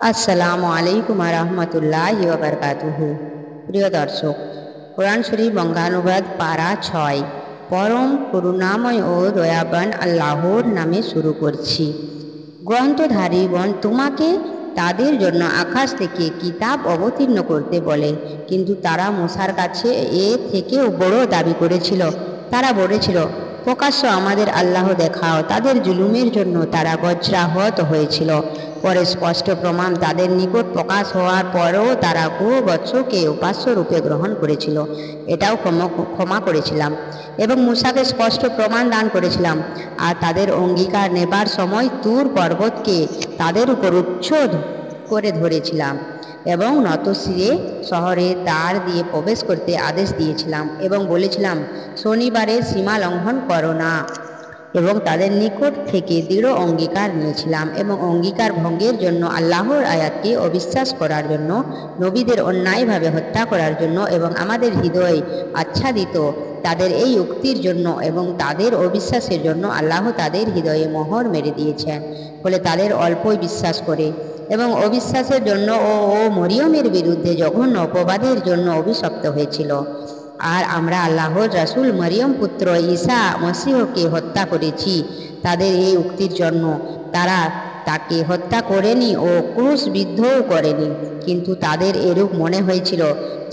আসসালামু আলাইকুম রহমতুল্লাহি ওয়া বারাকাতুহু। প্রিয় দর্শক, কোরআন শরীফ বঙ্গানুবাদ পারা 6। পরম করুণাময় ও দয়াবান আল্লাহর নামে শুরু করছি। গ্রন্থধারীগণ তোমাকে তাদের জন্য আকাশ থেকে কিতাব অবতীর্ণ করতে বলে, কিন্তু তারা মূসার কাছে এ থেকেও বড় দাবি করেছিল। তারা বলেছিল, প্রকাশ্য আমাদের আল্লাহ দেখাও। তাদের জুলুমের জন্য তারা বজ্রাহত হয়েছিল। পরে স্পষ্ট প্রমাণ তাদের নিকট প্রকাশ হওয়ার পরেও তারা বহু বৎসরকে উপাস্য রূপে গ্রহণ করেছিল। এটাও ক্ষমা করেছিলাম এবং মূসাকে স্পষ্ট প্রমাণ দান করেছিলাম। আর তাদের অঙ্গীকার নেবার সময় তুর পর্বতকে তাদের উপর উচ্ছেদ করে ধরেছিলাম এবং নতশিরে শহরে দ্বার দিয়ে প্রবেশ করতে আদেশ দিয়েছিলাম এবং বলেছিলাম, শনিবারের সীমা লঙ্ঘন করো না। এবং তাদের নিকট থেকে দৃঢ় অঙ্গীকার নিয়েছিলাম এবং অঙ্গীকার ভঙ্গের জন্য, আল্লাহর আয়াতকে অবিশ্বাস করার জন্য, নবীদের অন্যায়ভাবে হত্যা করার জন্য এবং আমাদের হৃদয় আচ্ছাদিত তাদের এই উক্তির জন্য এবং তাদের অবিশ্বাসের জন্য আল্লাহ তাদের হৃদয়ে মোহর মেরে দিয়েছেন। ফলে তাদের অল্পই বিশ্বাস করে এবং অবিশ্বাসের জন্য ও মরিয়মের বিরুদ্ধে জঘন্য অপবাদের জন্য অভিশপ্ত হয়েছিল। আর আমরা আল্লাহর রাসূল মরিয়ম পুত্র ঈসা মসীহকে হত্যা করেছি তাদের এই উক্তির জন্য। তারা তাকে হত্যা করেনি ও ক্রুশবিদ্ধও করেনি, কিন্তু তাদের এরূপ মনে হয়েছিল।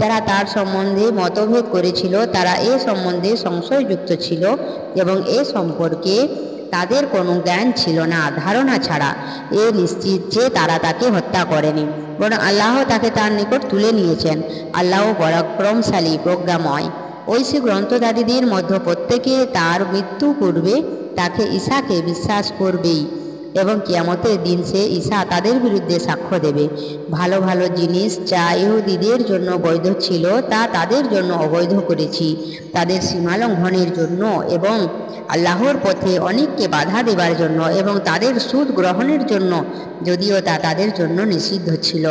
যারা তার সম্বন্ধে মতভেদ করেছিল তারা এ সম্বন্ধে সংশয়যুক্ত ছিল এবং এ সম্পর্কে তাদের কোনো জ্ঞান ছিল না, ধারণা ছাড়া। এ নিশ্চিত যে তারা তাকে হত্যা করেনি, বরং আল্লাহ তাকে তার নিকট তুলে নিয়েছেন। আল্লাহ পরাক্রমশালী, প্রজ্ঞাময়। ঐশী গ্রন্থধারীদের মধ্যে প্রত্যেকে তার মৃত্যু পূর্বে তাকে ঈসাকে বিশ্বাস করবেই এবং কিয়ামতের দিন সে ঈসা তাদের বিরুদ্ধে সাক্ষ্য দেবে। ভালো ভালো জিনিস যা ইহুদিদের জন্য বৈধ ছিল তা তাদের জন্য অবৈধ করেছি তাদের সীমালঙ্ঘনের জন্য এবং আল্লাহর পথে অনেককে বাধা দেবার জন্য এবং তাদের সুদ গ্রহণের জন্য, যদিও তা তাদের জন্য নিষিদ্ধ ছিল,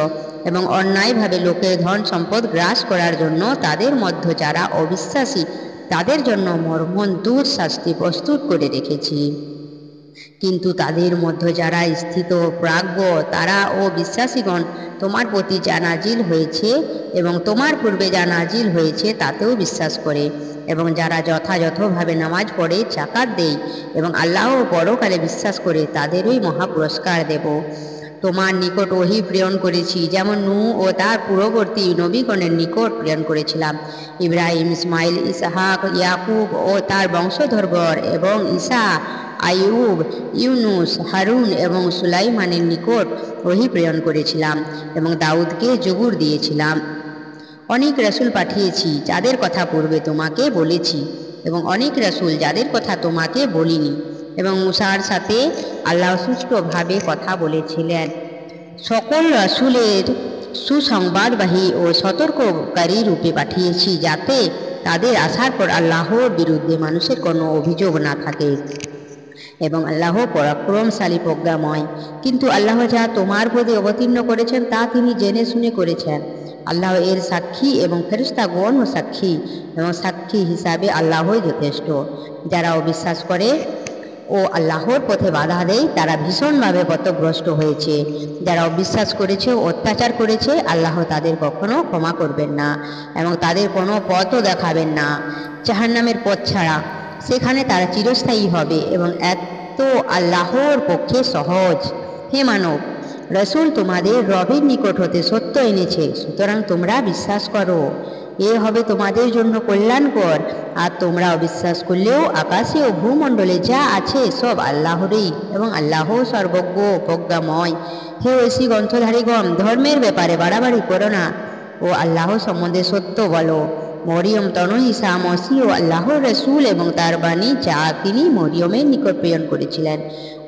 এবং অন্যায়ভাবে লোকের ধন সম্পদ গ্রাস করার জন্য তাদের মধ্যে যারা অবিশ্বাসী তাদের জন্য মর্মন্তুদ শাস্তি প্রস্তুত করে রেখেছি। কিন্তু তাদের মধ্যে যারা স্থিত প্রাজ্ঞ তারা ও বিশ্বাসীগণ তোমার প্রতি যা নাজিল হয়েছে এবং তোমার পূর্বে যা নাজিল হয়েছে তাতেও বিশ্বাস করে এবং যারা যথাযথভাবে নামাজ পড়ে, জাকাত দেয় এবং আল্লাহ ও পরকালে বিশ্বাস করে তাদেরই মহাপুরস্কার দেব। তোমার নিকট ওহী প্রেরণ করেছি, যেমন নূহ ও তার পূর্ববর্তী নবীগণের নিকট প্রেরণ করেছিলাম। ইব্রাহিম, ইসমাইল, ইসহাক, ইয়াকুব ও তার বংশধরগণ এবং ঈসা, আইয়ুব, ইউনুস, হারুন এবং সুলাইমানের নিকট ওহী প্রেরণ করেছিলাম এবং দাউদকে জবুর দিয়েছিলাম। অনেক রাসূল পাঠিয়েছি যাদের কথা পূর্বে তোমাকে বলেছি এবং অনেক রাসূল যাদের কথা তোমাকে বলিনি, এবং মূসার সাথে আল্লাহ সুষ্ঠুভাবে কথা বলেছিলেন। সকল রাসূলের সুসংবাদবাহী ও সতর্ককারী রূপে পাঠিয়েছি, যাতে তাদের আসার পর আল্লাহর বিরুদ্ধে মানুষের কোনো অভিযোগ না থাকে। এবং আল্লাহ পরাক্রমশালী, প্রজ্ঞাময়। কিন্তু আল্লাহ যা তোমার প্রতি অবতীর্ণ করেছেন তা তিনি জেনে শুনে করেছেন। আল্লাহ এর সাক্ষী এবং ফেরেশতাগণও সাক্ষী, এবং সাক্ষী হিসাবে আল্লাহই যথেষ্ট। যারা অবিশ্বাস করে ও আল্লাহর পথে বাধা দেয় তারা ভীষণভাবে পথভ্রষ্ট হয়েছে। যারা অবিশ্বাস করেছে ও অত্যাচার করেছে আল্লাহ তাদের কখনো ক্ষমা করবেন না এবং তাদের কোনো পথও দেখাবেন না জাহান্নামের পথ ছাড়া। সেখানে তারা চিরস্থায়ী হবে এবং এত আল্লাহর পক্ষে সহজ। হে মানব, রসুল তোমাদের রবের নিকট হতে সত্য এনেছে, সুতরাং তোমরা বিশ্বাস করো। এ হবে তোমাদের জন্য কল্যাণকর। আর তোমরা অবিশ্বাস করলেও আকাশে ও ভূমণ্ডলে যা আছে সব আল্লাহরই এবং আল্লাহ সর্বজ্ঞ, প্রজ্ঞাময়। হে ঐশী গ্রন্থধারীগণ, ধর্মের ব্যাপারে বাড়াবাড়ি করো না ও আল্লাহ সম্বন্ধে সত্য বলো। মরিয়ম তনু ঈসা মসীহ আল্লাহর রসূল এবং তার বাণী যা তিনি মরিয়মের নিকট প্রেরণ করেছিলেন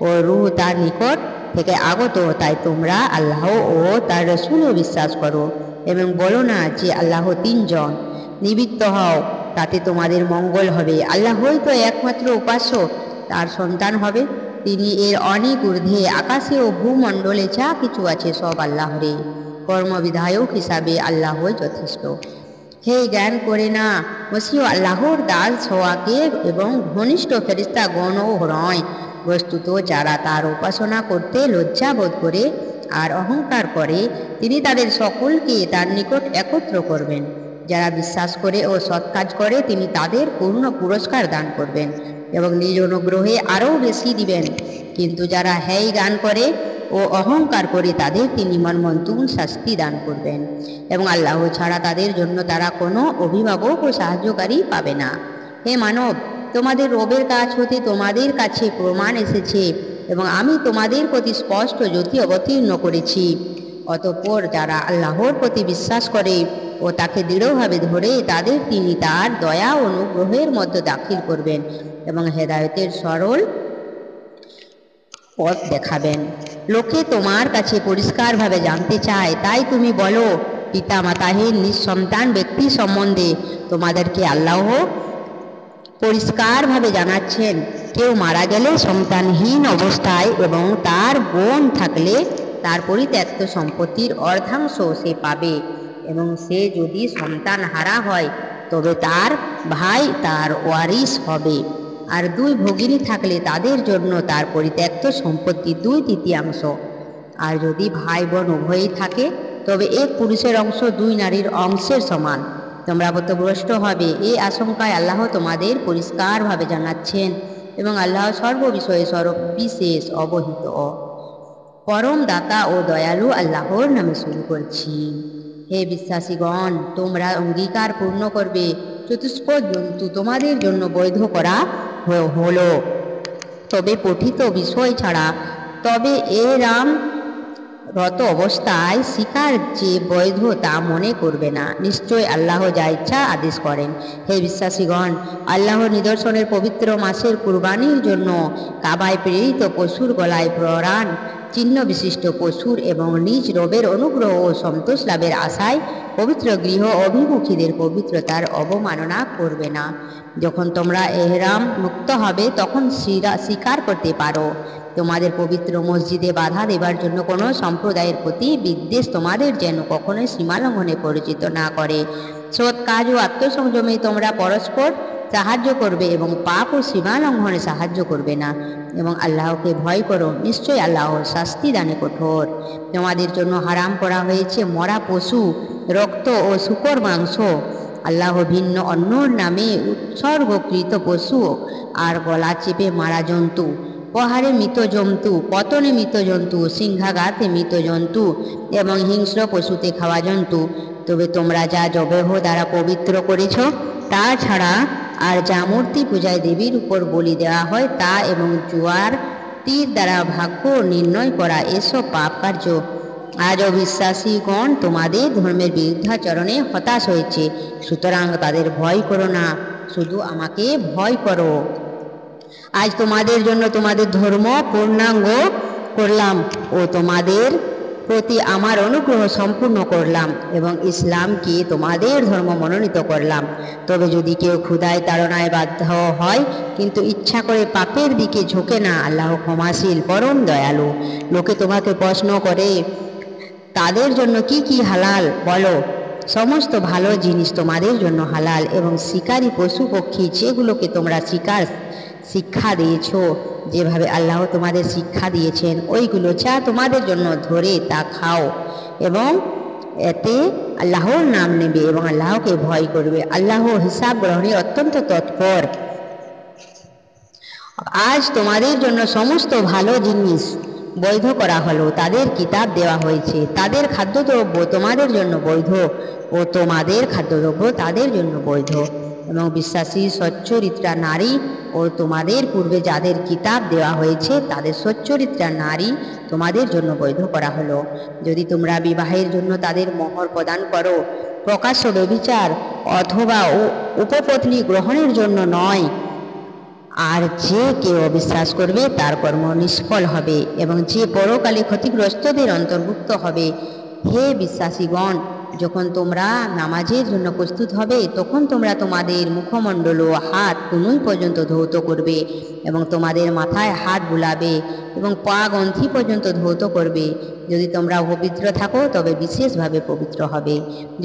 ও রূহ তার নিকট থেকে আগত, তাই তোমরা আল্লাহ ও তার রসূলও বিশ্বাস করো এবং বলো না যে আল্লাহ তিনজন। নিবৃত্ত হও, তাতে তোমাদের মঙ্গল হবে। আল্লাহই তো একমাত্র উপাস্য, তার সন্তান হবে। তিনি এর অনেক ঊর্ধ্বে। আকাশে ও ভূমণ্ডলে যা কিছু আছে সব আল্লাহরই। কর্মবিধায়ক হিসাবে আল্লাহই যথেষ্ট। হে জ্ঞান করে না, মসীহ আল্লাহর দাস হওয়াকে এবং ঘনিষ্ঠ ফেরেশতাগণও নয়। বস্তুত যারা তার উপাসনা করতে লজ্জা বোধ করে আর অহংকার করে, তিনি তাদের সকলকে তার নিকট একত্র করবেন। যারা বিশ্বাস করে ও সৎ কাজ করে, তিনি তাদের পূর্ণ পুরস্কার দান করবেন এবং নিজ অনুগ্রহে আরও বেশি দিবেন। কিন্তু যারা হ্যায় গান করে ও অহংকার করে, তাদের তিনি মর্মন্তুদ শাস্তি দান করবেন এবং আল্লাহ ছাড়া তাদের জন্য তারা কোনো অভিভাবক ও সাহায্যকারী পাবে না। হে মানব, তোমাদের রবের কাছ হতে তোমাদের কাছে প্রমাণ এসেছে এবং আমি তোমাদের প্রতি স্পষ্ট জ্যোতি অবতীর্ণ করেছি। অতঃপর যারা আল্লাহর প্রতি বিশ্বাস করে ও তাকে দৃঢ়ভাবে ধরে, তাদের তিনি তার দয়া ও অনুগ্রহের মধ্যে দাখিল করবেন এবং হেদায়েতের সরল পথ দেখাবেন। লোকে তোমার কাছে পরিষ্কারভাবে জানতে চায়, তাই তুমি বলো, পিতা মাতাহীন নিঃসন্তান ব্যক্তি সম্বন্ধে তোমাদেরকে আল্লাহ পরিষ্কারভাবে জানাচ্ছেন, কেউ মারা গেলে সন্তানহীন অবস্থায় এবং তার বোন থাকলে তার পরিত্যক্ত সম্পত্তির অর্ধাংশ সে পাবে, এবং সে যদি সন্তান হারা হয় তবে তার ভাই তার ওয়ারিশ হবে। আর দুই ভগিনী থাকলে তাদের জন্য তার পরিত্যক্ত সম্পত্তির 2/3। আর যদি ভাই বোন উভয়ই থাকে তবে এক পুরুষের অংশ 2 নারীর অংশের সমান। তোমরা পথভ্রষ্ট হবে, এই আশঙ্কায় আল্লাহ তোমাদের পরিষ্কারভাবে জানাচ্ছেন এবং আল্লাহ সর্ববিষয়ে সর্ববিশেষ অবহিত। পরম দাতা ও দয়ালু আল্লাহর নামে শুরু করছি। হে বিশ্বাসীগণ, তোমরা অঙ্গীকার পূর্ণ করবে। চতুষ্পদ জন্তু তোমাদের জন্য বৈধ করা হলো, তবে পঠিত বিষয় ছাড়া। তবে এরাম রত অবস্থায় শিকার যে বৈধ তা মনে করবে না। নিশ্চয় আল্লাহ যা ইচ্ছা আদেশ করেন। হে বিশ্বাসীগণ, আল্লাহর নিদর্শনের পবিত্র মাসের কুরবানির জন্য কাবায় প্রেরিত পশুর গলায় প্রাণ চিহ্ন বিশিষ্ট পশুর এবং নিজ রবের অনুগ্রহ ও সন্তোষ লাভের আশায় পবিত্র গৃহ অভিমুখীদের পবিত্রতার অবমাননা করবে না। যখন তোমরা এহরাম মুক্ত হবে তখন শিকার করতে পারো। তোমাদের পবিত্র মসজিদে বাধা দেবার জন্য কোনো সম্প্রদায়ের প্রতি বিদ্বেষ তোমাদের যেন কখনোই সীমালঙ্ঘনে পরিচিত না করে। সৎ কাজ ও আত্মসংযমে তোমরা পরস্পর সাহায্য করবে এবং পাপ ও সীমালঙ্ঘনে সাহায্য করবে না, এবং আল্লাহকে ভয় করো। নিশ্চয়ই আল্লাহর শাস্তি দানে কঠোর। তোমাদের জন্য হারাম করা হয়েছে মরা পশু, রক্ত ও শূকর মাংস, আল্লাহ ভিন্ন অন্যর নামে উৎসর্গকৃত পশু আর গলা চেপে মারা জন্তু, পাহাড়ে মৃত জন্তু, পতনে মৃত জন্তু, সিংহাঘাতে মৃত জন্তু এবং হিংস্র পশুতে খাওয়া জন্তু। তবে তোমরা যা জবেহ দ্বারা পবিত্র করেছ তা ছাড়া আর যা মূর্তি পূজায় দেবীর উপর বলি দেওয়া হয় তা এবং জুয়ার তীর দ্বারা ভাগ্য নির্ণয় করা, এসব পাপ কার্য। আজ অবিশ্বাসীগণ তোমাদের ধর্মের বিরুদ্ধাচরণে হতাশ হয়েছে, সুতরাং তাদের ভয় করো না, শুধু আমাকে ভয় করো। আজ তোমাদের জন্য তোমাদের ধর্ম পূর্ণাঙ্গ করলাম ও তোমাদের প্রতি আমার অনুগ্রহ সম্পূর্ণ করলাম এবং ইসলামকে তোমাদের ধর্ম মনোনীত করলাম। তবে যদি কেউ ক্ষুধায় তাড়নায় বাধ্য হয় কিন্তু ইচ্ছা করে পাপের দিকে ঝোঁকে না, আল্লাহ ক্ষমাশীল পরম দয়ালু। লোকে তোমাকে প্রশ্ন করে, তাদের জন্য কি কি হালাল? বলো, সমস্ত ভালো জিনিস তোমাদের জন্য হালাল এবং শিকারী পশু পক্ষী যেগুলোকে তোমরা শিক্ষা দিয়েছ, যেভাবে আল্লাহ তোমাদের শিক্ষা দিয়েছেন ওইগুলো যা তোমাদের জন্য ধরে তা খাও এবং এতে আল্লাহর নাম নেবে এবং আল্লাহকে ভয় করবে। আল্লাহ হিসাব গ্রহণে অত্যন্ত তৎপর। আজ তোমাদের জন্য সমস্ত ভালো জিনিস বৈধ করা হলো, তাদের কিতাব দেওয়া হয়েছে, তাদের খাদ্যদ্রব্য তোমাদের জন্য বৈধ ও তোমাদের খাদ্যদ্রব্য তাদের জন্য বৈধ, এবং বিশ্বাসী সচ্চরিত্রা নারী ও তোমাদের পূর্বে যাদের কিতাব দেওয়া হয়েছে তাদের সচ্চরিত্রা নারী তোমাদের জন্য বৈধ করা হলো, যদি তোমরা বিবাহের জন্য তাদের মোহর প্রদান করো, প্রকাশ্য ব্যভিচার অথবা উপপত্নী গ্রহণের জন্য নয়। আর যে কেউ অবিশ্বাস করবে তার কর্ম নিষ্ফল হবে এবং যে পরকালে ক্ষতিগ্রস্তদের অন্তর্ভুক্ত হবে। হে বিশ্বাসীগণ, যখন তোমরা নামাজের জন্য প্রস্তুত হবে তখন তোমরা তোমাদের মুখমণ্ডল ও হাত কনুই পর্যন্ত ধৌত করবে এবং তোমাদের মাথায় হাত বুলাবে এবং পা গন্থি পর্যন্ত ধৌত করবে। যদি তোমরা পবিত্র থাকো তবে বিশেষভাবে পবিত্র হবে।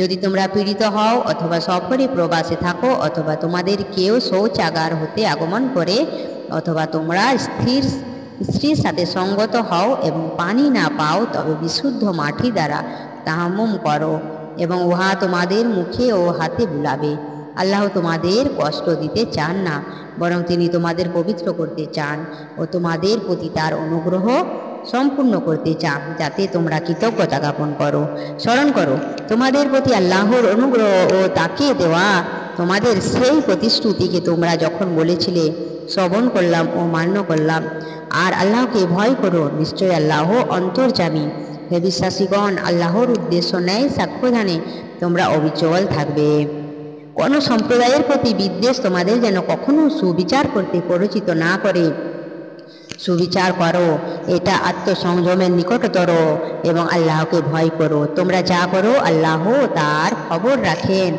যদি তোমরা পীড়িত হও অথবা সফরে প্রবাসে থাকো অথবা তোমাদের কেউ শৌচাগার হতে আগমন করে অথবা তোমরা স্থির স্ত্রীর সাথে সঙ্গত হও এবং পানি না পাও তবে বিশুদ্ধ মাটি দ্বারা তায়াম্মুম করো এবং উহা তোমাদের মুখে ও হাতে বুলাবে। আল্লাহ তোমাদের কষ্ট দিতে চান না, বরং তিনি তোমাদের পবিত্র করতে চান ও তোমাদের প্রতি তার অনুগ্রহ সম্পূর্ণ করতে চান, যাতে তোমরা কৃতজ্ঞতা জ্ঞাপন করো। স্মরণ করো তোমাদের প্রতি আল্লাহর অনুগ্রহ ও তাকে দেওয়া তোমাদের সেই প্রতিশ্রুতিকে তোমরা যখন বলেছিলে, শ্রবণ করলাম ও মান্য করলাম, আর আল্লাহকে ভয় করো, নিশ্চয় আল্লাহ অন্তর্যামী। হে বিশ্বাসীগণ, আল্লাহর উদ্দেশ্য ন্যায় সাক্ষ্যদানে তোমরা অবিচল থাকবে। কোন সম্প্রদায়ের প্রতি বিদ্বেষ তোমাদের যেন কখনো সুবিচার করতে পরিচিত না করে। সুবিচার করো, এটা আত্মসংযমের নিকটতর, এবং আল্লাহকে ভয় করো। তোমরা যা করো আল্লাহ তার খবর রাখেন।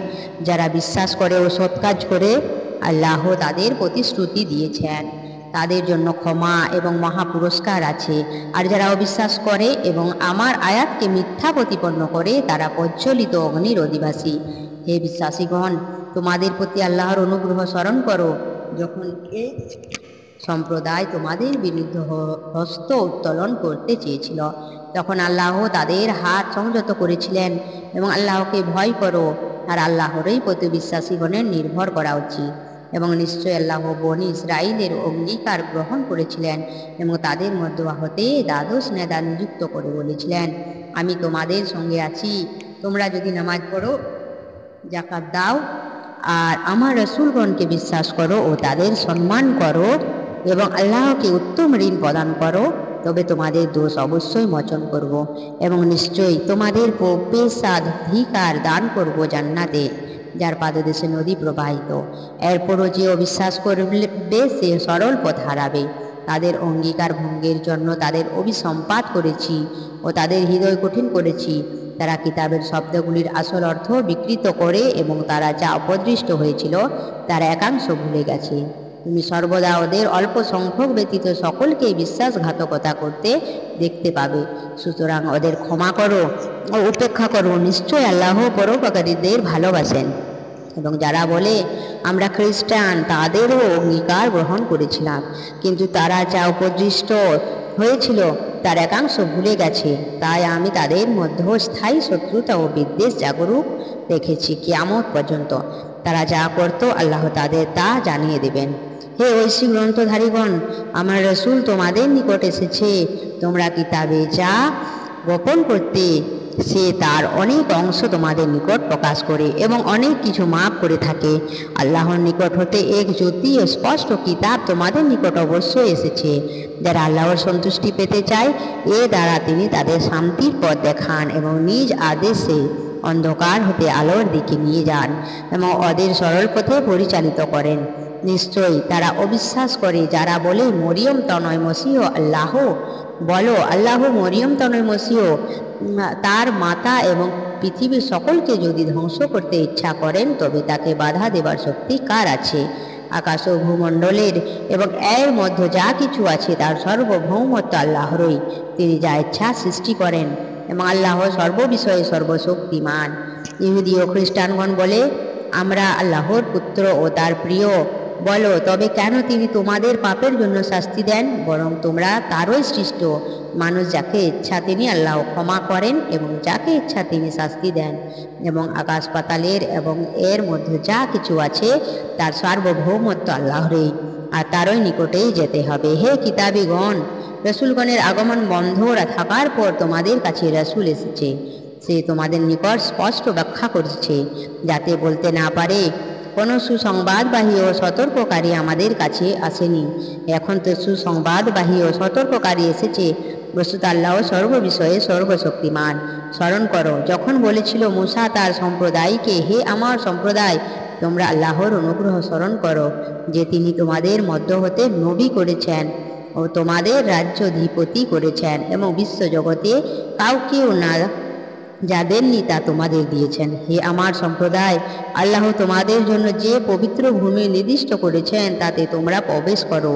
যারা বিশ্বাস করে ও সৎ কাজ করে, আল্লাহ তাদের প্রতিশ্রুতি দিয়েছেন, তাদের জন্য ক্ষমা এবং মহা পুরস্কার আছে। আর যারা অবিশ্বাস করে এবং আমার আয়াতকে মিথ্যা প্রতিপন্ন করে, তারা প্রজ্বলিত অগ্নির অধিবাসী। হে বিশ্বাসীগণ, তোমাদের প্রতি আল্লাহর অনুগ্রহ স্মরণ করো, যখন এক সম্প্রদায় তোমাদের বিরুদ্ধে হস্ত উত্তোলন করতে চেয়েছিল, তখন আল্লাহ তাদের হাত সংযত করেছিলেন। এবং আল্লাহকে ভয় করো, আর আল্লাহরই প্রতি বিশ্বাসীগণের নির্ভর করা উচিত। এবং নিশ্চয় আল্লাহ বনি ইসরাইলের অঙ্গীকার গ্রহণ করেছিলেন এবং তাদের মধ্য হতে দ্বাদশ নেতা নিযুক্ত করে বলেছিলেন, আমি তোমাদের সঙ্গে আছি। তোমরা যদি নামাজ পড়ো, যাকাত দাও, আর আমার রসুলগণকে বিশ্বাস করো ও তাদের সম্মান করো এবং আল্লাহকে উত্তম ঋণ প্রদান করো, তবে তোমাদের দোষ অবশ্যই মোচন করব এবং নিশ্চয়ই তোমাদের প্রবেশাধিকার দান করব জান্নাতে, যার পাদদেশে নদী প্রবাহিত। এরপরও যে অবিশ্বাস করবে সে সরল পথ হারাবে। তাদের অঙ্গীকার ভঙ্গের জন্য তাদের অভিসম্পাত করেছি ও তাদের হৃদয় কঠিন করেছি। তারা কিতাবের শব্দগুলির আসল অর্থ বিকৃত করে এবং তারা যা অপদৃষ্ট হয়েছিল তার একাংশ ভুলে গেছে। তুমি সর্বদা ওদের অল্প সংখ্যক ব্যতীত সকলকেই বিশ্বাসঘাতকতা করতে দেখতে পাবে। সুতরাং ওদের ক্ষমা করো ও উপেক্ষা করো, নিশ্চয় আল্লাহ পরোপকারীদের ভালোবাসেন। এবং যারা বলে আমরা খ্রিস্টান, তাদেরও অঙ্গীকার গ্রহণ করেছিলাম, কিন্তু তারা যা উপদৃষ্ট হয়েছিল তার একাংশ ভুলে গেছে। তাই আমি তাদের মধ্যে স্থায়ী শত্রুতা ও বিদ্বেষ জাগরুক রেখেছি কিয়ামত পর্যন্ত। তারা যা করত আল্লাহ তাদের তা জানিয়ে দেবেন। হে ঐশী গ্রন্থধারীগণ, আমার রসুল তোমাদের নিকট এসেছে। তোমরা কিতাবে যা গোপন করতে সে তার অনেক অংশ তোমাদের নিকট প্রকাশ করে এবং অনেক কিছু মাপ করে থাকে। আল্লাহর নিকট হতে এক জ্যোতি ও স্পষ্ট কিতাব তোমাদের নিকট অবশ্যই এসেছে। যারা আল্লাহর সন্তুষ্টি পেতে চায়, এ দ্বারা তিনি তাদের শান্তির পথ দেখান এবং নিজ আদেশে অন্ধকার হতে আলোর দিকে নিয়ে যান এবং ওদের সরল পথে পরিচালিত করেন। নিশ্চয়ই তারা অবিশ্বাস করে যারা বলে মরিয়ম তনয় মসিহ আল্লাহ। বলো, আল্লাহ মরিয়ম তনয় মসিহ তার মাতা এবং পৃথিবীর সকলকে যদি ধ্বংস করতে ইচ্ছা করেন, তবে তাকে বাধা দেবার শক্তি কার আছে? আকাশ ও ভূমণ্ডলের এবং এর মধ্যে যা কিছু আছে তার সর্বভৌমত্ব আল্লাহরই। তিনি যা ইচ্ছা সৃষ্টি করেন এবং আল্লাহ সর্ববিষয়ে সর্বশক্তিমান। ইহুদি ও খ্রিস্টানগণ বলে আমরা আল্লাহর পুত্র ও তার প্রিয়। বলো, তবে কেন তিনি তোমাদের পাপের জন্য শাস্তি দেন? বরং তোমরা তারই সৃষ্ট। মানুষ যাকে ইচ্ছা তিনি আল্লাহ ক্ষমা করেন এবং যাকে ইচ্ছা তিনি শাস্তি দেন। এবং আকাশ পাতালের এবং এর মধ্যে যা কিছু আছে তার সার্বভৌমত্ব আল্লাহরই, আর তারই নিকটেই যেতে হবে। হে কিতাবীগণ, রসুলগণের আগমন বন্ধ থাকার পর তোমাদের কাছে রসুল এসেছে। সে তোমাদের নিকট স্পষ্ট ব্যাখ্যা করছে, যাতে বলতে না পারে কোনো সুসংবাদবাহী ও সতর্ককারী আমাদের কাছে আসেনি। এখন তো সুসংবাদবাহী ও সতর্ককারী এসেছে। বস্তুত আল্লাহ সর্ববিষয়ে সর্বশক্তিমান। স্মরণ করো যখন বলেছিল মূসা তার সম্প্রদায়কে, হে আমার সম্প্রদায়, তোমরা আল্লাহর অনুগ্রহ স্মরণ করো যে তিনি তোমাদের মধ্য হতে নবী করেছেন ও তোমাদের রাজ্যাধিপতি করেছেন এবং বিশ্বজগতে কাউকেও না যাদেরনি তা তোমাদের দিয়েছেন। হে আমার সম্প্রদায়, আল্লাহ তোমাদের জন্য যে পবিত্র ভূমি নির্দিষ্ট করেছেন তাতে তোমরা প্রবেশ করো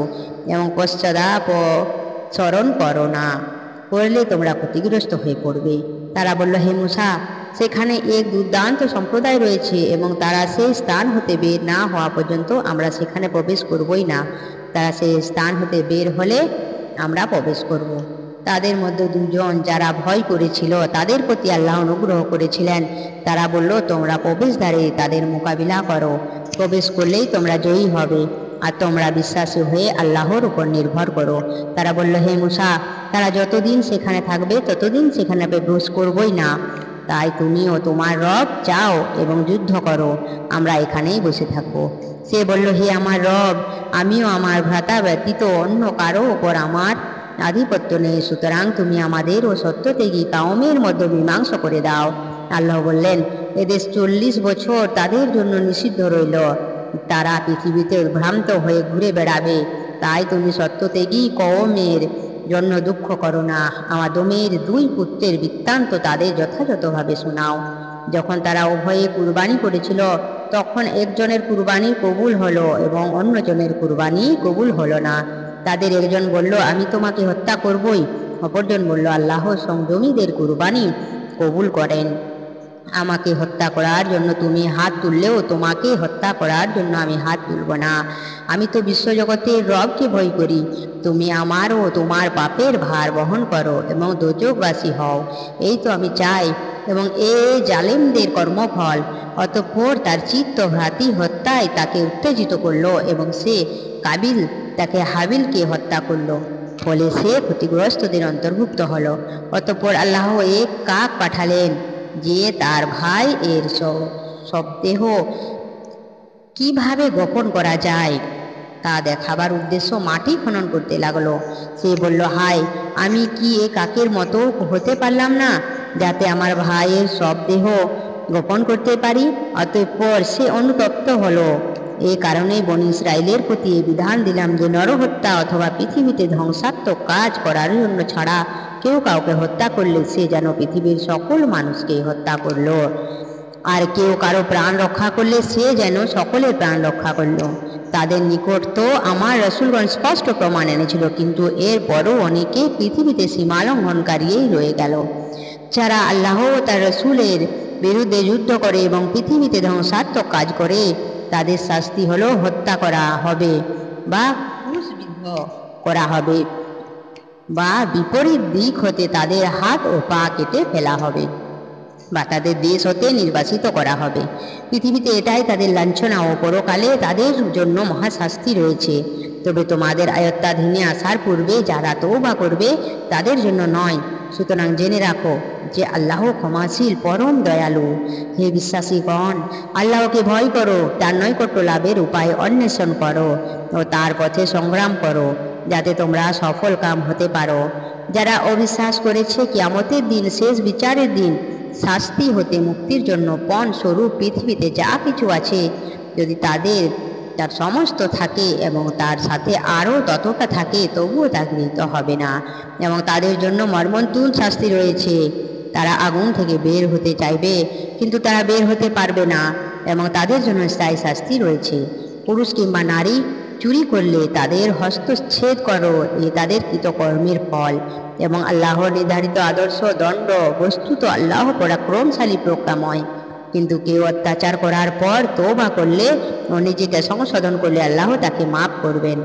এবং পশ্চাদাপসরণ করো না, করলে তোমরা ক্ষতিগ্রস্ত হয়ে পড়বে। তারা বলল, হে মূসা, সেখানে এক দুর্দান্ত সম্প্রদায় রয়েছে এবং তারা সেই স্থান হতে বের না হওয়া পর্যন্ত আমরা সেখানে প্রবেশ করবই না। তারা সেই স্থান হতে বের হলে আমরা প্রবেশ করব। তাদের মধ্যে দুজন যারা ভয় করেছিল, তাদের প্রতি আল্লাহ অনুগ্রহ করেছিলেন। তারা বলল, তোমরা প্রবেশদ্বারে তাদের মোকাবিলা করো, প্রবেশ করলেই তোমরা জয়ী হবে, আর তোমরা বিশ্বাসী হয়ে আল্লাহর উপর নির্ভর করো। তারা বলল, হে মুসা, তারা যতদিন সেখানে থাকবে ততদিন সেখানে প্রবেশ করবই না। তাই তুমিও তোমার রব যাও এবং যুদ্ধ করো, আমরা এখানেই বসে থাকবো। সে বলল, হে আমার রব, আমিও আমার ভ্রাতা ব্যতীত অন্য কারো ওপর আমার আধিপত্য নেই, সুতরাং তুমি আমাদের ও সত্যত্যাগী কাউমের মধ্যে মীমাংসা করে দাও। আল্লাহ বললেন, এদেশ 40 বছর তাদের জন্য নিষিদ্ধ রইল, তারা পৃথিবীতে ভ্রান্ত হয়ে ঘুরে বেড়াবে। তাই তুমি সত্যত্যাগী কওমের জন্য দুঃখ করো না। আমার দমের 2 পুত্রের বৃত্তান্ত তাদের যথাযথভাবে শোনাও। যখন তারা উভয়ে কুরবানি করেছিল, তখন একজনের কুরবানি কবুল হলো এবং অন্যজনের কুরবানি কবুল হলো না। তাদের একজন বলল, আমি তোমাকে হত্যা করবই। অপরজন বলল, আল্লাহ সংযমীদের কুরবানি কবুল করেন। আমাকে হত্যা করার জন্য তুমি হাত তুললেও তোমাকে হত্যা করার জন্য আমি হাত তুলব না। আমি তো বিশ্বজগতের রবকে ভয় করি। তুমি আমার ও তোমার পাপের ভার বহন করো এবং দোজখবাসী হও, এই তো আমি চাই, এবং এ জালেমদের কর্মফল। অতঃপর তার চিত্ত ভ্রাতৃ হত্যায় তাকে উত্তেজিত করল এবং সে কাবিল তাকে হাবিলকে হত্যা করল, ফলে সে ক্ষতিগ্রস্তদের অন্তর্ভুক্ত হল। অতঃপর আল্লাহ এক কাক পাঠালেন, যে তার ভাই এর সব দেহ কিভাবে গোপন করা যায় তা দেখাবার উদ্দেশ্য মাটি খনন করতে লাগলো। সে বলল, হায়, আমি কি এ কাকের মতো হতে পারলাম না, যাতে আমার ভাইয়ের সব দেহ গোপন করতে পারি। অতঃপর সে অনুতপ্ত হলো। এ কারণেই বনী ইসরাইলের প্রতি এই বিধান দিলাম যে নরহত্যা অথবা পৃথিবীতে ধ্বংসাত্মক কাজ করার জন্য ছাড়া কেউ কাউকে হত্যা করলে সে যেন পৃথিবীর সকল মানুষকে হত্যা করল, আর কেউ কারো প্রাণ রক্ষা করলে সে যেন সকলের প্রাণ রক্ষা করল। তাদের নিকট তো আমার রসুলগণ স্পষ্ট প্রমাণ এনেছিল, কিন্তু এরপরও অনেকে পৃথিবীতে সীমালঙ্ঘনকারীই রয়ে গেল। যারা আল্লাহ ও তার রসুলের বিরুদ্ধে যুদ্ধ করে এবং পৃথিবীতে ধ্বংসাত্মক কাজ করে, তাদের শাস্তি হলো হত্যা করা হবে বা ক্রুশবিদ্ধ করা হবে, বা বিপরীত দিক হতে তাদের হাত ও পা কেটে ফেলা হবে, বা তাদের দেশ হতে নির্বাসিত করা হবে। পৃথিবীতে এটাই তাদের লাঞ্ছনা ও পরকালে তাদের জন্য মহাশাস্তি রয়েছে। তবে তোমাদের আয়ত্তাধীনে আসার পূর্বে যারা তওবা করবে তাদের জন্য নয়। সুতরাং জেনে রাখো যে আল্লাহ ক্ষমাশীল, পরম দয়ালু। হে বিশ্বাসীগণ, আল্লাহকে ভয় করো, তার নৈকট্য লাভের উপায় অন্বেষণ করো ও তার পথে সংগ্রাম করো, যাতে তোমরা সফল কাম হতে পারো। যারা অবিশ্বাস করেছে কিয়ামতের দিন, শেষ বিচারের দিন, শাস্তি হতে মুক্তির জন্য পণ স্বরূপ পৃথিবীতে যা কিছু আছে, যদি তার সমস্ত থাকে এবং তার সাথে আরও ততটা থাকে, তবুও তা গৃহীত হবে না, এবং তাদের জন্য মর্মন্তুদ শাস্তি রয়েছে। তারা আগুন থেকে বের হতে চাইবে, কিন্তু তারা বের হতে পারবে না, এবং তাদের জন্য স্থায়ী শাস্তি রয়েছে। পুরুষ কিংবা নারী চুরি করলে তাদের হস্তচ্ছেদ করো, এ তাদের কৃতকর্মের ফল, এবং আল্লাহর নির্ধারিত আদর্শ দণ্ড। বস্তুত আল্লাহ পরাক্রমশালী প্রজ্ঞাময়। কিন্তু কেউ অত্যাচার করার পর তওবা করলে ও নিজেকে সংশোধন করলে আল্লাহ তাকে মাফ করবেন।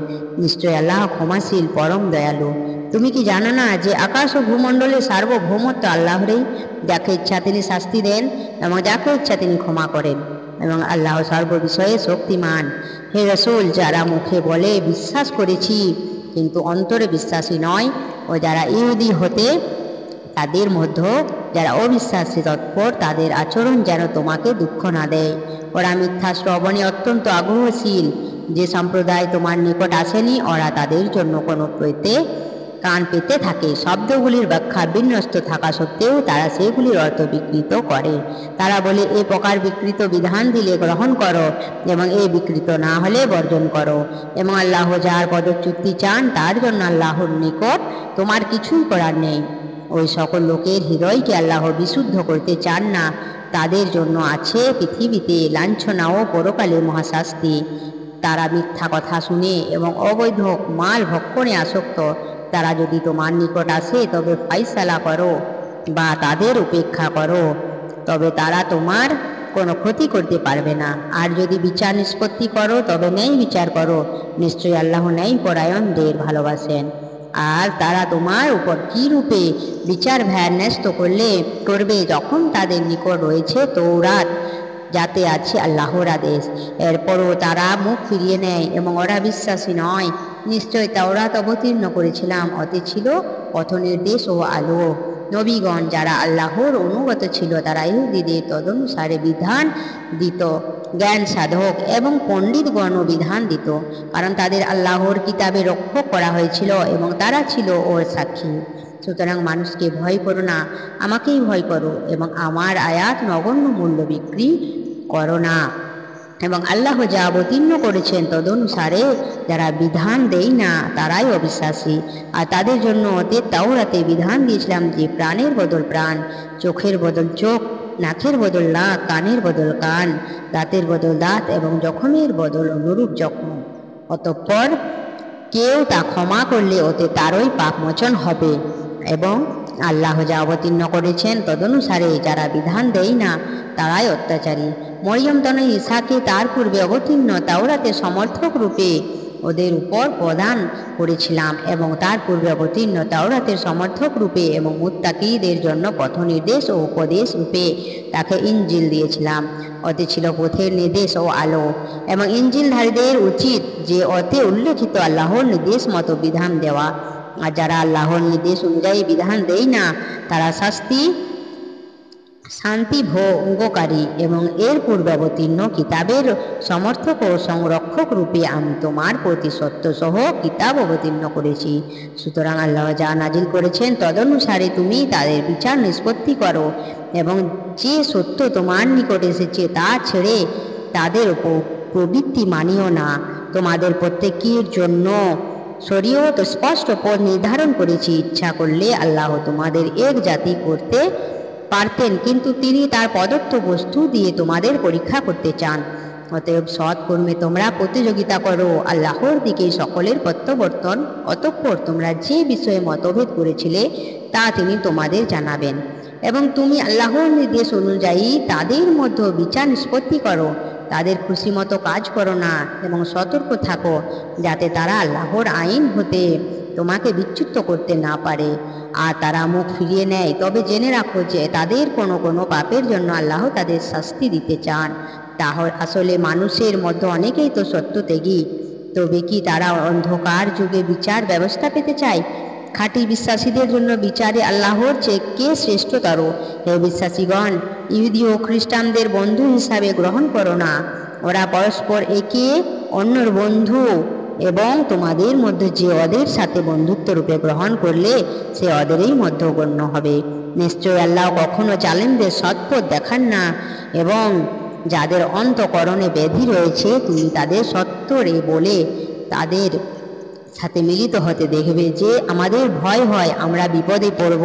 নিশ্চয় আল্লাহ ক্ষমাশীল, পরম দয়ালু। তুমি কি জানো না যে আকাশ ও ভূমণ্ডলের সার্বভৌমত্ব আল্লাহরই? যাকে ইচ্ছা তিনি শাস্তি দেন এবং যাকে ইচ্ছা তিনি ক্ষমা করেন, এবং আল্লাহ সর্ববিষয়ে শক্তিমান। হে রসুল, যারা মুখে বলে বিশ্বাস করেছি কিন্তু অন্তরে বিশ্বাসী নয়, ও যারা ইহুদি হতে তাদের মধ্যে যারা অবিশ্বাসী তৎপর, তাদের আচরণ যেন তোমাকে দুঃখ না দেয়। ওরা মিথ্যা শ্রবণে অত্যন্ত আগ্রহশীল। যে সম্প্রদায় তোমার নিকট আসেনি, ওরা তাদের জন্য কোনো কান পেতে থাকে। শব্দগুলির ব্যাখ্যা বিন্যস্ত থাকা সত্ত্বেও তারা সেগুলির অর্থ বিকৃত করে। তারা বলে, এ প্রকার বিকৃত বিধান দিলে গ্রহণ করো, এবং এ বিকৃত না হলে বর্জন করো, এবং আল্লাহ যার পদচ্যুতি চান তার জন্য আল্লাহর নিকট তোমার কিছুই করার নেই। ওই সকল লোকের হৃদয়কে আল্লাহ বিশুদ্ধ করতে চান না, তাদের জন্য আছে পৃথিবীতে লাঞ্ছনা ও পরকালে মহাশাস্তি। তারা মিথ্যা কথা শুনে এবং অবৈধ মাল ভক্ষণে আসক্ত। তারা যদি তোমার নিকট আসে তবে ফাইসালা করো বা তাদের উপেক্ষা করো, তবে তারা তোমার কোনো ক্ষতি করতে পারবে না। আর যদি বিচার নিষ্পত্তি করো তবে ন্যায় বিচার করো। নিশ্চয়ই আল্লাহ ন্যায় পরায়ণদের ভালোবাসেন। আর তারা তোমার উপর কি রূপে বিচার ভ্যার ন্যস্ত করবে যখন তাদের নিকট রয়েছে তৌরাত, যাতে আছে আল্লাহর আদেশ। এরপরও তারা মুখ ফিরিয়ে নেয় এবং ওরা বিশ্বাসী নয়। নিশ্চয় তাওরাত অবতীর্ণ করেছিলাম, অতে ছিল পথনির্দেশ ও আলো। নবীগণ যারা আল্লাহর অনুগত ছিল তারা ইহুদিদের তদনুসারে বিধান দিত, জ্ঞান সাধক এবং পণ্ডিতগণও বিধান দিত, কারণ তাদের আল্লাহর কিতাবে রক্ষক করা হয়েছিল এবং তারা ছিল ওর সাক্ষী। সুতরাং মানুষকে ভয় করো না, আমাকেই ভয় করো এবং আমার আয়াত নগণ্য মূল্য বিক্রি করো না। এবং আল্লাহ যা অবতীর্ণ করেছেন তদনুসারে যারা বিধান দেয় না তারাই অবিশ্বাসী। আর তাদের জন্য অতীত তাওরাতে বিধান দিয়েছিলাম যে প্রাণের বদল প্রাণ, চোখের বদল চোখ, নাকের বদল নাক, কানের বদল কান, দাঁতের বদল দাঁত এবং জখমের বদল অনুরূপ জখম। অতঃপর কেউ তা ক্ষমা করলে ওতে তারই পাপ মোচন হবে। এবং আল্লাহ যা অবতীর্ণ করেছেন তদনুসারে যারা বিধান দেয় না তারাই অত্যাচারী। মরিয়ম তনয় ঈসাকে তার পূর্বে অবতীর্ণ তাওরাতে সমর্থক রূপে ওদের উপর প্রদান করেছিলাম এবং তার পূর্বে অবতীর্ণ তাওরাতের সমর্থক রূপে এবং মুত্তাকীদের জন্য পথ নির্দেশ ও উপদেশ রূপে তাকে ইনজিল দিয়েছিলাম। ওতে ছিল পথের নির্দেশ ও আলো। এবং ইনজিলধারীদের উচিত যে ওতে উল্লেখিত আল্লাহর নির্দেশ মতো বিধান দেওয়া। আর যারা আল্লাহর নির্দেশ অনুযায়ী বিধান দেয় না তারা শান্তি ভোগকারী। এবং এর পূর্বে অবতীর্ণ কিতাবের সমর্থক ও সংরক্ষক রূপে আমি তোমার প্রতি সত্য সহ কিতাব অবতীর্ণ করেছি। সুতরাং আল্লাহ যা নাজিল করেছেন তদনুসারে তুমি তাদের বিচার নিষ্পত্তি করো এবং যে সত্য তোমার নিকট এসেছে তা ছেড়ে তাদের প্রবৃত্তি মানিও না। তোমাদের প্রত্যেকের জন্য শরীয়ত স্পষ্ট পথ নির্ধারণ করেছি। ইচ্ছা করলে আল্লাহ তোমাদের এক জাতি করতে পারতেন, কিন্তু তিনি তার প্রদত্ত বস্তু দিয়ে তোমাদের পরীক্ষা করতে চান। অতএব সৎ কর্মে তোমরা প্রতিযোগিতা করো, আল্লাহর দিকে সকলের প্রত্যাবর্তন। অতঃপর তোমরা যে বিষয়ে মতভেদ করেছিলে তা তিনি তোমাদের জানাবেন। এবং তুমি আল্লাহর নির্দেশ অনুযায়ী তাদের মধ্যে বিচার নিষ্পত্তি করো। তাদের খুশি মতো কাজ করো না এবং সতর্ক থাকো যাতে তারা আল্লাহর আইন হতে তোমাকে বিচ্যুত করতে না পারে। আর তারা মুখ ফিরিয়ে নেয়, তবে জেনে রাখো যে তাদের কোনো কোনো পাপের জন্য আল্লাহ তাদের শাস্তি দিতে চান। তাহলে আসলে মানুষের মধ্যে অনেকেই তো সত্য ত্যাগী, তবে কি তারা অন্ধকার যুগে বিচার ব্যবস্থা পেতে চায়? খাঁটি বিশ্বাসীদের জন্য বিচারে আল্লাহর চেয়ে কে শ্রেষ্ঠতর? হে বিশ্বাসীগণ, ইহুদি ও খ্রিস্টানদের বন্ধু হিসাবে গ্রহণ করো না। ওরা পরস্পর একে অন্যর বন্ধু, এবং তোমাদের মধ্যে যে ওদের সাথে বন্ধুত্ব রূপে গ্রহণ করলে সে ওদেরই মধ্যে গণ্য হবে। নিশ্চয় আল্লাহ কখনো জালেমদের সৎপথ দেখান না। এবং যাদের অন্তঃকরণে ব্যাধি রয়েছে তুমি তাদের সত্তরে বলে তাদের সাথে মিলিত হতে দেখবে যে আমাদের ভয় হয় আমরা বিপদে পড়ব।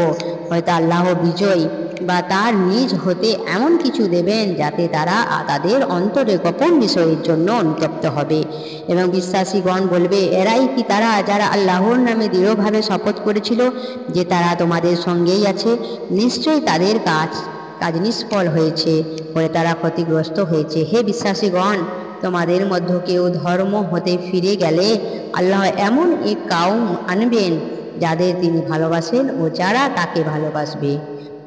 হয়তো আল্লাহ বিজয় বা তার নিজ হতে এমন কিছু দেবেন যাতে তারা তাদের অন্তরে গোপন বিষয়ের জন্য অনুতপ্ত হবে। এবং বিশ্বাসীগণ বলবে, এরাই কি তারা যারা আল্লাহর নামে দৃঢ়ভাবে শপথ করেছিল যে তারা তোমাদের সঙ্গেই আছে? নিশ্চয়ই তাদের কাজ নিষ্ফল হয়েছে, পরে তারা ক্ষতিগ্রস্ত হয়েছে। হে বিশ্বাসীগণ, তোমাদের মধ্যে কেউ ধর্ম হতে ফিরে গেলে আল্লাহ এমন এক কাউম আনবেন যাদের তিনি ভালোবাসেন ও যারা তাকে ভালোবাসবে।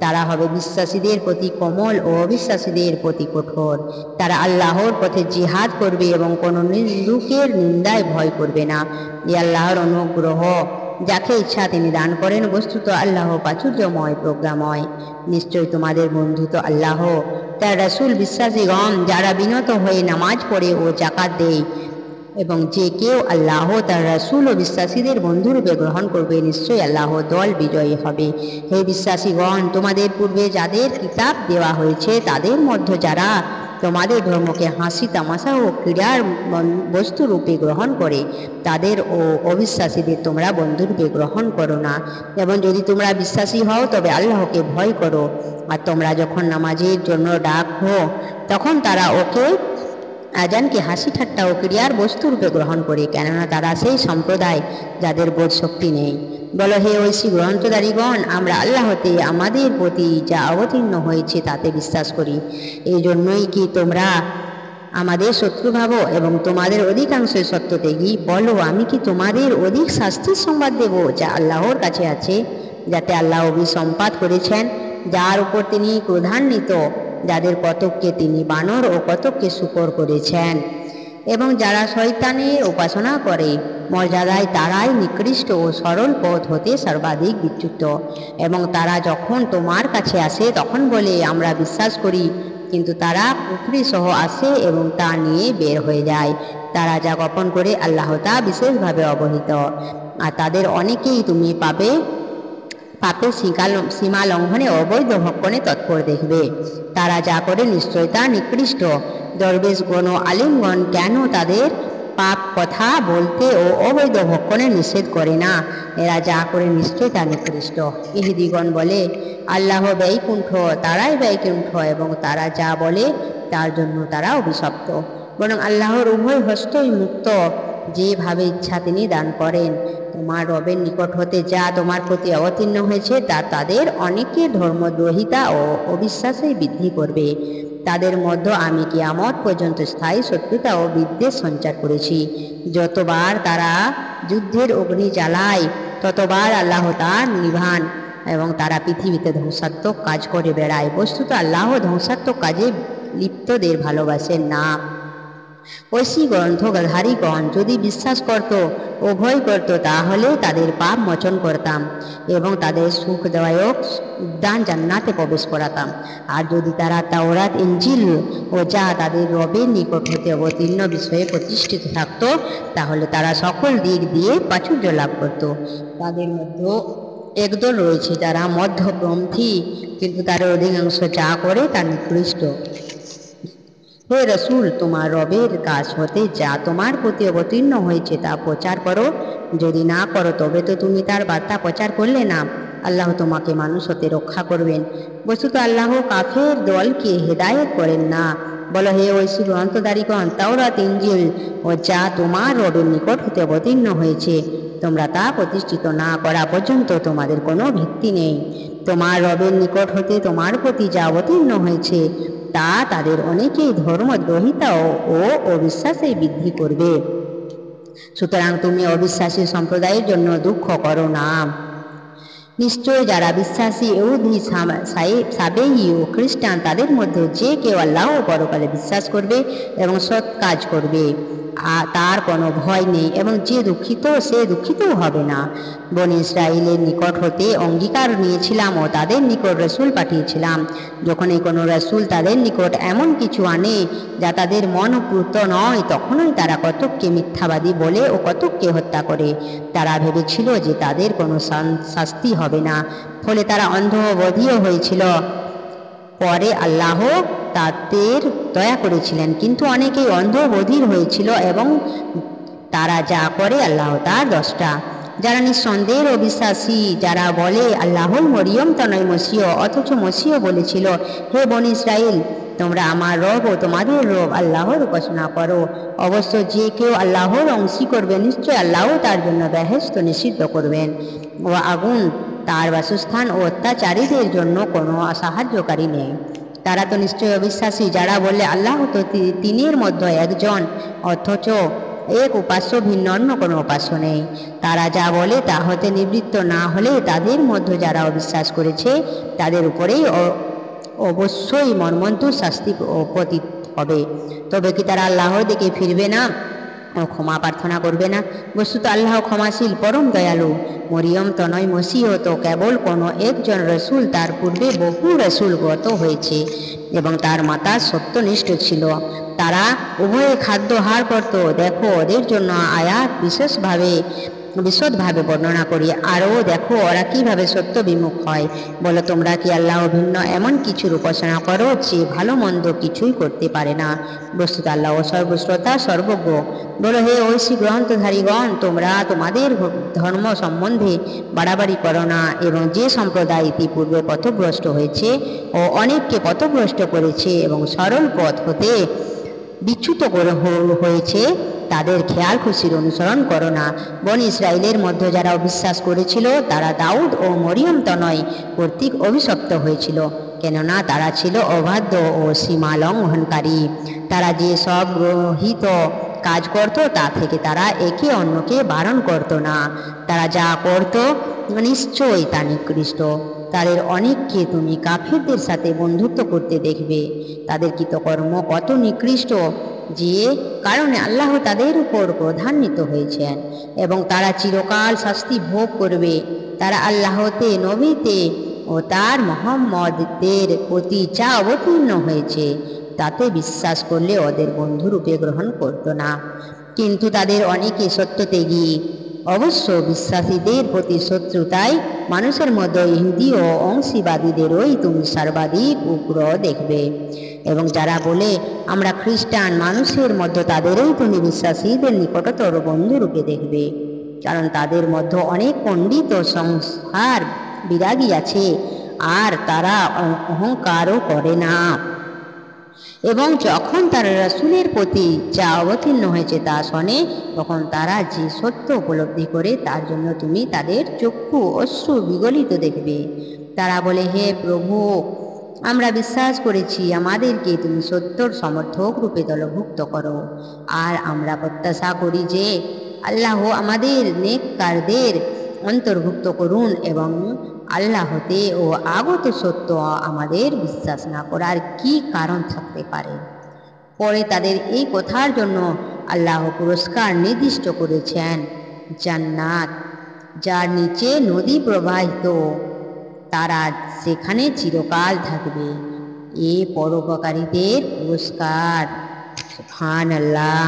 তারা হবে বিশ্বাসীদের প্রতি কোমল ও অবিশ্বাসীদের প্রতি কঠোর। তারা আল্লাহর পথে জিহাদ করবে এবং কোনো নিন্দুকের নিন্দায় ভয় করবে না। এই আল্লাহর অনুগ্রহ যাকে ইচ্ছা তিনি দান করেন। বস্তুত আল্লাহ প্রাচুর্যময়, প্রজ্ঞাময়। নিশ্চয় তোমাদের বন্ধু তো আল্লাহ, তার রাসূল, বিশ্বাসীগণ যারা বিনত হয়ে নামাজ পড়ে ও জাকাত দেয়। এবং যে কেউ আল্লাহ তার রাসূল ও বিশ্বাসীদের বন্ধুরূপে গ্রহণ করবে নিশ্চয়ই আল্লাহ দল বিজয়ী হবে। হে বিশ্বাসীগণ, তোমাদের পূর্বে যাদের কিতাব দেওয়া হয়েছে তাদের মধ্যে যারা তোমাদের ধর্মকে হাসি তামাশা ও ক্রীড়ার বস্তুরূপে গ্রহণ করে তাদের ও অবিশ্বাসীদের তোমরা বন্ধুরূপে গ্রহণ করো না। এবং যদি তোমরা বিশ্বাসী হও তবে আল্লাহকে ভয় করো। আর তোমরা যখন নামাজের জন্য ডাকো তখন তারা ওকে আজানকে হাসি ঠাট্টা ও ক্রিয়ার বস্তুরূপে গ্রহণ করে, কেননা তারা সেই সম্প্রদায় যাদের বোধ শক্তি নেই। বলো, হে ঐশী গ্রন্থধারীগণ, আমরা আল্লাহতে আমাদের প্রতি যা অবতীর্ণ হয়েছে তাতে বিশ্বাস করি। এই জন্যই কি তোমরা আমাদের শত্রু ভাবো এবং তোমাদের অধিকাংশের সত্য ত্যাগী বলো, আমি কি তোমাদের অধিক শাস্তির সংবাদ দেব যা আল্লাহর কাছে আছে, যাতে আল্লাহ অভিসম্পাত করেছেন, যার উপর তিনি ক্রোধান্বিত, যাদের কতককে তিনি বানর ও কতককে শূকর করেছেন। এবং যারা শয়তানের উপাসনা করে মর্যাদায় তারাই নিকৃষ্ট ও সরল পথ হতে সর্বাধিক বিচ্যুত। এবং তারা যখন তোমার কাছে আসে তখন বলে, আমরা বিশ্বাস করি, কিন্তু তারা কুফরি সহ আসে এবং তা নিয়ে বের হয়ে যায়। তারা যা গোপন করে আল্লাহ তা বিশেষভাবে অবহিত। আর তাদের অনেকেই তুমি পাপের সীমা লঙ্ঘনে অবৈধ ভক্ষণে তৎপর দেখবে। তারা যা করে নিশ্চয় তা নিকৃষ্ট। দরবেশগণ ও আলিমগণ কেন তাদের পাপ কথা বলতে ও অবৈধ ভক্ষণে নিষেধ করে না? এরা যা করে নিশ্চয় তা নিকৃষ্ট। ইহুদিগণ বলে, আল্লাহ ব্যয়কুণ্ঠ, তারাই ব্যয়কুণ্ঠ, এবং তারা যা বলে তার জন্য তারা অভিশপ্ত। বরং আল্লাহর উভয় হস্তই মুক্ত, যেভাবে ইচ্ছা তিনি দান করেন। তোমার রবের নিকট হতে যা তোমার প্রতি অবতীর্ণ হয়েছে তা তাদের অনেকের ধর্মদ্রোহিতা ও অবিশ্বাসে বৃদ্ধি করবে। তাদের মধ্যে আমি কিয়ামত পর্যন্ত স্থায়ী শত্রুতা ও বিদ্বেষ সঞ্চার করেছি। যতবার তারা যুদ্ধের অগ্নি জ্বালায় ততবার আল্লাহ তার নিভান, এবং তারা পৃথিবীতে ধ্বংসাত্মক কাজ করে বেড়ায়। বস্তুত আল্লাহ ধ্বংসাত্মক কাজে লিপ্তদের ভালোবাসেন না। ঐশী গ্রন্থধারীগণ যদি বিশ্বাস করত ও ভয় করত, তাহলে তাদের পাপ মোচন করতাম এবং তাদের সুখদায়ক উদ্যান জান্নাতে প্রবেশ করাতাম। আর যদি তারা তাওরাত, ইনজিল ও যা তাদের রবের নিকট হতে অবতীর্ণ বিষয়ে প্রতিষ্ঠিত থাকত, তাহলে তারা সকল দিক দিয়ে প্রাচুর্য লাভ করত। তাদের মধ্যে একদল রয়েছে যারা মধ্যপন্থী, কিন্তু তাদের অধিকাংশ যা করে তা নিকৃষ্ট। হে রসুল, তোমার রবের কাছ হতে যা তোমার প্রতি অবতীর্ণ হয়েছে তা প্রচার করো। যদি না করো তবে তো তুমি তার বার্তা প্রচার করলে না। আল্লাহ তোমাকে মানুষ হতে রক্ষা করবেন। বস্তুত আল্লাহ কাফের দলকে হেদায়েত করেন না। বলো, হে ঐশী গ্রন্থধারীগণ, তাওরাত, ইনজিল ও যা তোমার রবের নিকট হতে অবতীর্ণ হয়েছে, তোমরা তা প্রতিষ্ঠিত না করা পর্যন্ত তোমাদের কোনো ভিত্তি নেই। তোমার রবের নিকট হতে তোমার প্রতি যা অবতীর্ণ হয়েছে তা তাদের অনেকেই ধর্মদ্রোহিতা ও অবিশ্বাসে বৃদ্ধি করবে। সুতরাং তুমি অবিশ্বাসী সম্প্রদায়ের জন্য দুঃখ করো না। নিশ্চয় যারা বিশ্বাসী ইহুদি, সাবেয়ী ও খ্রিস্টান, তাদের মধ্যে যে কেউ আল্লাহ ও পরকালে বিশ্বাস করবে এবং সৎ কাজ করবে, তার কোনো ভয় নেই, এবং যে দুঃখিত সে দুঃখিতও হবে না। বনী ইসরাইলের নিকট হতে অঙ্গীকার নিয়েছিলাম ও তাদের নিকট রসুল পাঠিয়েছিলাম। যখনই কোনো রসুল তাদের নিকট এমন কিছু আনে যা তাদের মনঃপূত নয়, তখনই তারা কতককে মিথ্যাবাদী বলে ও কতককে হত্যা করে। তারা ভেবেছিল যে তাদের কোনো শাস্তি হবে না, ফলে তারা অন্ধ ও বধির হয়েছিল। পরে আল্লাহ তাদের দয়া করেছিলেন, কিন্তু অনেকেই অন্ধ বধির হয়েছিল, এবং তারা যা করে আল্লাহ তার দ্রষ্টা। যারা নিঃসন্দেহের অবিশ্বাসী, যারা বলে আল্লাহই মরিয়ম তনয় মসীহ, অথচ মসীহ বলেছিল, হে বনী ইসরাইল, তোমরা আমার রব ও তোমাদের রব আল্লাহর উপাসনা করো। অবশ্য যে কেউ আল্লাহর অংশী করবে, নিশ্চয় আল্লাহ তার জন্য বেহেশত নিষিদ্ধ করবেন ও আগুন তার বাসস্থান, ও অত্যাচারীদের জন্য কোনো সাহায্যকারী নেই। তারা তো নিশ্চয় অবিশ্বাসী, যারা বলে আল্লাহ তো তিনের মধ্যে একজন, অথচ এক উপাস্য ভিন্ন অন্য কোনো উপাস্য নেই। তারা যা বলে তা হতে নিবৃত্ত না হলে তাদের মধ্যে যারা অবিশ্বাস করেছে তাদের উপরেই অবশ্যই মর্মন্তুদ শাস্তি পতিত হবে। তবে কি তারা আল্লাহর দিকে ফিরবে না ও ক্ষমা প্রার্থনা করবে না? বস্তুত আল্লাহ ক্ষমাশীল, পরম দয়ালু। মরিয়ম তনয় মসীহ তো কেবল কোনো একজন রসুল, তার পূর্বে বহু রসুল গত হয়েছে এবং তার মাতা সত্যনিষ্ঠ ছিল। তারা উভয়ে খাদ্য হার করত। দেখো ওদের জন্য আয়াত বিশদভাবে বর্ণনা করি, আরও দেখো ওরা কিভাবে সত্য বিমুখ হয়। বলো, তোমরা কি আল্লাহ ভিন্ন এমন কিছুর উপাসনা করো যে ভালো মন্দ কিছুই করতে পারে না? বস্তুত আল্লাহ সর্বশ্রোতা, সর্বজ্ঞ। বলো, হে ঐশী গ্রন্থধারীগণ, তোমরা তোমাদের ধর্ম সম্বন্ধে বাড়াবাড়ি করো না, এবং যে সম্প্রদায় ইতিপূর্বে পথভ্রষ্ট হয়েছে ও অনেককে পথভ্রষ্ট করেছে এবং সরল পথ হতে বিচ্যুত হয়েছে, তাদের খেয়াল খুশির অনুসরণ করো না। বনী ইসরায়েলের মধ্যে যারা অবিশ্বাস করেছিল তারা দাউদ ও মরিয়ম তনয় কর্তৃক অভিশপ্ত হয়েছিল। কেননা তারা ছিল অবাধ্য ও সীমা লঙ্ঘনকারী। তারা যে সব গৃহীত কাজ করত তা থেকে তারা একে অন্যকে বারণ করত না। তারা যা করত নিশ্চয়ই তা নিকৃষ্ট। তাদের অনেককে তুমি কাফিরদের সাথে বন্ধুত্ব করতে দেখবে। তাদের কৃতকর্ম কত নিকৃষ্ট, যে কারণে আল্লাহ তাদের উপর ক্রোধান্বিত হয়েছেন এবং তারা চিরকাল শাস্তি ভোগ করবে। তারা আল্লাহতে, নবীতে ও তার মুহাম্মদের প্রতি যা অবতীর্ণ হয়েছে তাতে বিশ্বাস করলে ওদের বন্ধুরূপে গ্রহণ করত না, কিন্তু তাদের অনেকে সত্যত্যাগী। অবশ্য বিশ্বাসীদের প্রতি শত্রুতায় মানুষের মধ্যে ইহুদি ও অংশীবাদীদেরই তুমি সর্বাধিক উগ্র দেখবে। এবং যারা বলে আমরা খ্রিস্টান, মানুষের মধ্যে তাদেরই তুমি বিশ্বাসীদের নিকটতর বন্ধুরূপে দেখবে, কারণ তাদের মধ্যে অনেক পণ্ডিত ও সংস্কার বিরাগী আছে, আর তারা অহংকারও করে না। এবং যখন তারা রাসূলের প্রতি যা অবতীর্ণ হয়েছে তা শোনে, তখন তারা যে সত্য উপলব্ধি করে তার জন্য তুমি তাদের চক্ষু অশ্রু বিগলিত দেখবে। তারা বলে, হে প্রভু, আমরা বিশ্বাস করেছি, আমাদেরকে তুমি সত্যর সমর্থক রূপে দলভুক্ত করো, আর আমরা প্রত্যাশা করি যে আল্লাহ আমাদের নেককারদের অন্তর্ভুক্ত করুন। এবং আল্লাহতে ও আগত সত্য আমাদের বিশ্বাস না করার কি কারণ থাকতে পারে? পরে তাদের এই কথার জন্য আল্লাহ পুরস্কার নির্দিষ্ট করেছেন জান্নাত, যার নিচে নদী প্রবাহিত। তারা সেখানে চিরকাল থাকবে। এ পরোপকারীদের পুরস্কার। সুবহানাল্লাহ।